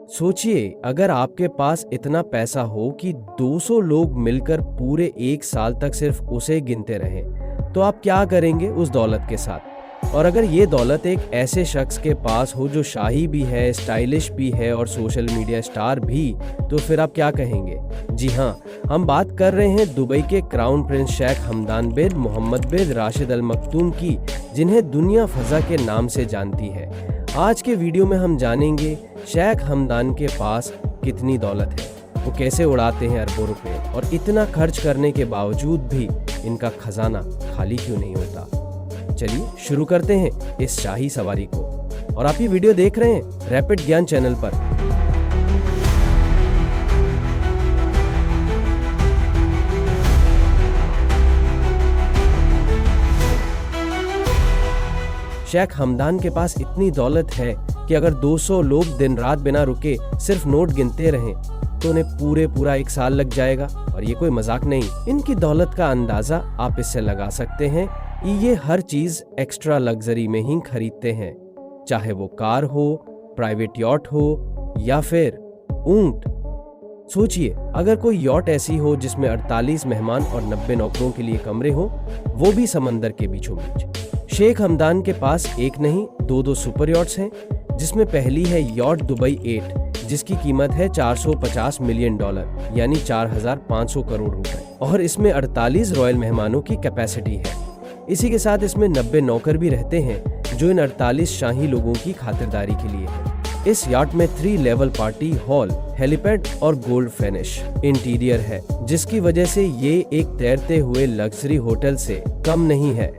सोचिए, अगर आपके पास इतना पैसा हो कि 200 लोग मिलकर पूरे 1 साल तक सिर्फ उसे गिनते रहें, तो आप क्या करेंगे उस दौलत के साथ? और अगर ये दौलत एक ऐसे शख्स के पास हो जो शाही भी है, स्टाइलिश भी है और सोशल मीडिया स्टार भी, तो फिर आप क्या कहेंगे? जी हाँ, हम बात कर रहे हैं दुबई के क्राउन प्रिंस शेख हमदान बिन मोहम्मद बिन राशिद अल मक्तूम की, जिन्हें दुनिया फजा के नाम से जानती है। आज के वीडियो में हम जानेंगे शेख हमदान के पास कितनी दौलत है, वो कैसे उड़ाते हैं अरबों रुपए, और इतना खर्च करने के बावजूद भी इनका खजाना खाली क्यों नहीं होता। चलिए शुरू करते हैं इस शाही सवारी को। और आप ये वीडियो देख रहे हैं रैपिड ज्ञान चैनल पर। शेख हमदान के पास इतनी दौलत है कि अगर 200 लोग दिन रात बिना रुके सिर्फ नोट गिनते रहें तो उन्हें पूरा 1 साल लग जाएगा। और ये कोई मजाक नहीं। इनकी दौलत का अंदाजा आप इससे लगा सकते हैं कि ये हर चीज एक्स्ट्रा लग्जरी में ही खरीदते हैं, चाहे वो कार हो, प्राइवेट यॉट हो या फिर ऊंट। सोचिए, अगर कोई यॉट ऐसी हो जिसमें 48 मेहमान और 90 नौकरों के लिए कमरे हो, वो भी समंदर के बीचों बीच। शेख हमदान के पास एक नहीं 2 सुपर यॉट्स हैं, जिसमें पहली है यॉट दुबई 8, जिसकी कीमत है $450 मिलियन, यानी 4500 करोड़ रुपए, और इसमें 48 रॉयल मेहमानों की कैपेसिटी है। इसी के साथ इसमें 90 नौकर भी रहते हैं जो इन 48 शाही लोगों की खातिरदारी के लिए है। इस याट में 3 लेवल पार्टी हॉल, हेलीपैड और गोल्ड फिनिश इंटीरियर है, जिसकी वजह से ये एक तैरते हुए लग्जरी होटल से कम नहीं है।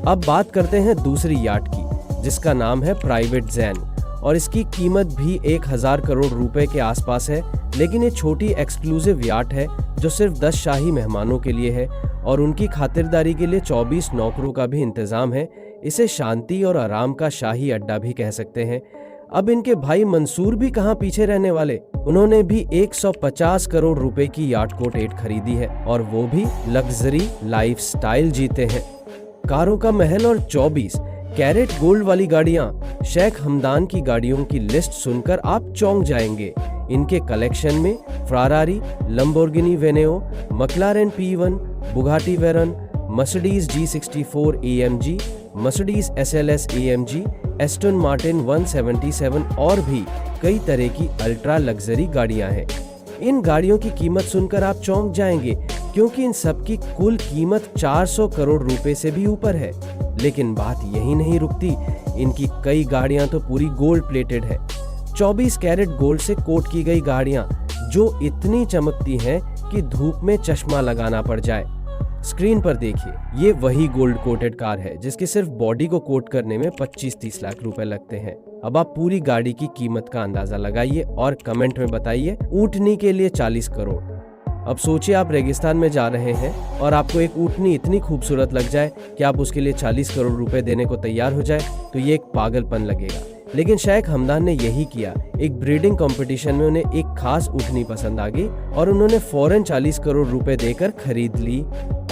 अब बात करते हैं दूसरी याट की, जिसका नाम है प्राइवेट जैन, और इसकी कीमत भी 1000 करोड़ रुपए के आसपास है। लेकिन ये छोटी एक्सक्लूसिव याट है जो सिर्फ 10 शाही मेहमानों के लिए है, और उनकी खातिरदारी के लिए 24 नौकरों का भी इंतजाम है। इसे शांति और आराम का शाही अड्डा भी कह सकते हैं। अब इनके भाई मंसूर भी कहाँ पीछे रहने वाले। उन्होंने भी 150 करोड़ रुपए की याट कोट 8 खरीदी है, और वो भी लग्जरी लाइफस्टाइल जीते हैं। कारों का महल और 24 कैरेट गोल्ड वाली गाड़ियां। शेख हमदान की गाड़ियों की लिस्ट सुनकर आप चौंक जाएंगे। इनके कलेक्शन में Ferrari, Lamborghini Veneno, McLaren P1, Bugatti Veyron, Mercedes G64 AMG, Mercedes SLS AMG, Aston Martin 177 और भी कई तरह की अल्ट्रा लग्जरी गाड़ियां हैं। इन गाड़ियों की कीमत सुनकर आप चौंक जाएंगे, क्योंकि इन सब की कुल कीमत 400 करोड़ रुपए से भी ऊपर है। लेकिन बात यही नहीं रुकती, इनकी कई गाड़ियां तो पूरी गोल्ड प्लेटेड है। 24 कैरेट गोल्ड से कोट की गई गाड़ियां, जो इतनी चमकती हैं कि धूप में चश्मा लगाना पड़ जाए। स्क्रीन पर देखिए, ये वही गोल्ड कोटेड कार है जिसकी सिर्फ बॉडी को कोट करने में 25-30 लाख रुपए लगते हैं। अब आप पूरी गाड़ी की कीमत का अंदाजा लगाइए और कमेंट में बताइए। ऊंटनी के लिए 40 करोड़। अब सोचिए, आप रेगिस्तान में जा रहे हैं और आपको एक ऊंटनी इतनी खूबसूरत लग जाए कि आप उसके लिए 40 करोड़ रुपए देने को तैयार हो जाए, तो ये एक पागलपन लगेगा। लेकिन शेख हमदान ने यही किया। एक ब्रीडिंग कंपटीशन में उन्हें एक खास ऊंटनी पसंद आ गई और उन्होंने फौरन 40 करोड़ रुपए देकर खरीद ली।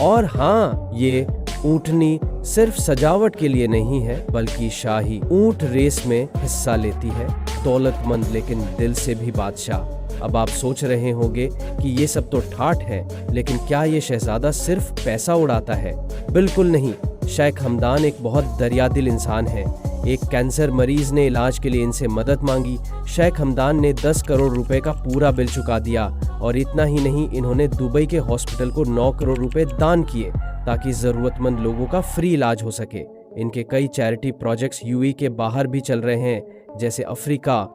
और हाँ, ये ऊंटनी सिर्फ सजावट के लिए नहीं है, बल्कि शाही ऊंट रेस में हिस्सा लेती है। दौलतमंद लेकिन दिल से भी बादशाह। अब आप सोच रहे होंगे कि ये सब तो ठाठ है, लेकिन क्या ये शहजादा सिर्फ पैसा उड़ाता है? बिल्कुल नहीं। शेख हमदान एक बहुत दरियादिल इंसान है। एक कैंसर मरीज ने इलाज के लिए इनसे मदद मांगी। शेख हमदान ने 10 करोड़ रुपए का पूरा बिल चुका दिया, और इतना ही नहीं, इन्होंने दुबई के हॉस्पिटल को 9 करोड़ रुपए दान किए ताकि जरूरतमंद लोगों का फ्री इलाज हो सके। इनके कई चैरिटी प्रोजेक्ट्स यूएई के बाहर भी चल रहे हैं, जैसे अफ्रीका,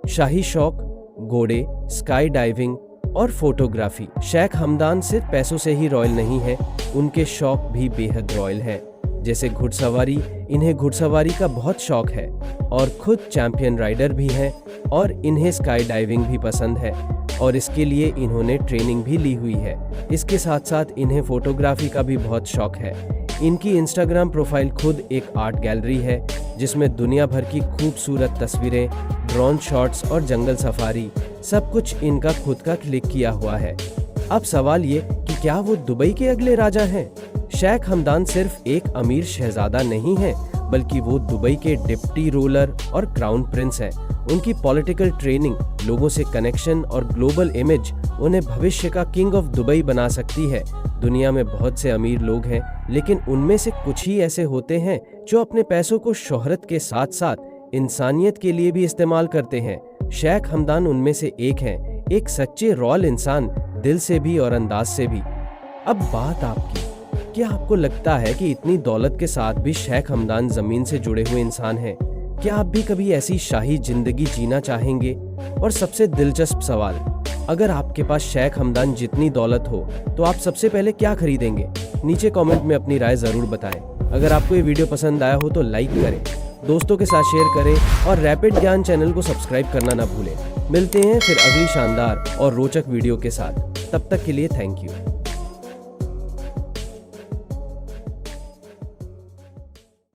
शाही शौक, घोड़े, स्काई डाइविंग और फोटोग्राफी। शेख हमदान सिर्फ पैसों से ही रॉयल नहीं है, उनके शौक भी बेहद रॉयल हैं, जैसे घुड़सवारी। इन्हें घुड़सवारी का बहुत शौक है और खुद चैंपियन राइडर भी हैं, और इन्हें स्काई डाइविंग भी पसंद है, और इसके लिए इन्होंने ट्रेनिंग भी ली हुई है। इसके साथ साथ इन्हें फोटोग्राफी का भी बहुत शौक है। इनकी इंस्टाग्राम प्रोफाइल खुद एक आर्ट गैलरी है, जिसमें दुनिया भर की खूबसूरत तस्वीरें, ड्रोन शॉट्स और जंगल सफारी, सब कुछ इनका खुद का क्लिक किया हुआ है। अब सवाल ये कि क्या वो दुबई के अगले राजा हैं? शेख हमदान सिर्फ एक अमीर शहजादा नहीं है, बल्कि वो दुबई के डिप्टी रूलर और क्राउन प्रिंस हैं। उनकी पॉलिटिकल ट्रेनिंग, लोगों से कनेक्शन और ग्लोबल इमेज उन्हें भविष्य का किंग ऑफ दुबई बना सकती है। दुनिया में बहुत से अमीर लोग हैं, लेकिन उनमें से कुछ ही ऐसे होते हैं जो अपने पैसों को शोहरत के साथ साथ इंसानियत के लिए भी इस्तेमाल करते हैं। शेख हमदान उनमें से एक हैं, एक सच्चे रॉयल इंसान, दिल से भी और अंदाज से भी। अब बात आपकी, क्या आपको लगता है कि इतनी दौलत के साथ भी शेख हमदान जमीन से जुड़े हुए इंसान हैं? क्या आप भी कभी ऐसी शाही जिंदगी जीना चाहेंगे? और सबसे दिलचस्प सवाल, अगर आपके पास शेख हमदान जितनी दौलत हो तो आप सबसे पहले क्या खरीदेंगे? नीचे कमेंट में अपनी राय जरूर बताएं। अगर आपको ये वीडियो पसंद आया हो तो लाइक करें, दोस्तों के साथ शेयर करें और रैपिड ज्ञान चैनल को सब्सक्राइब करना ना भूलें। मिलते हैं फिर अगली शानदार और रोचक वीडियो के साथ। तब तक के लिए थैंक यू।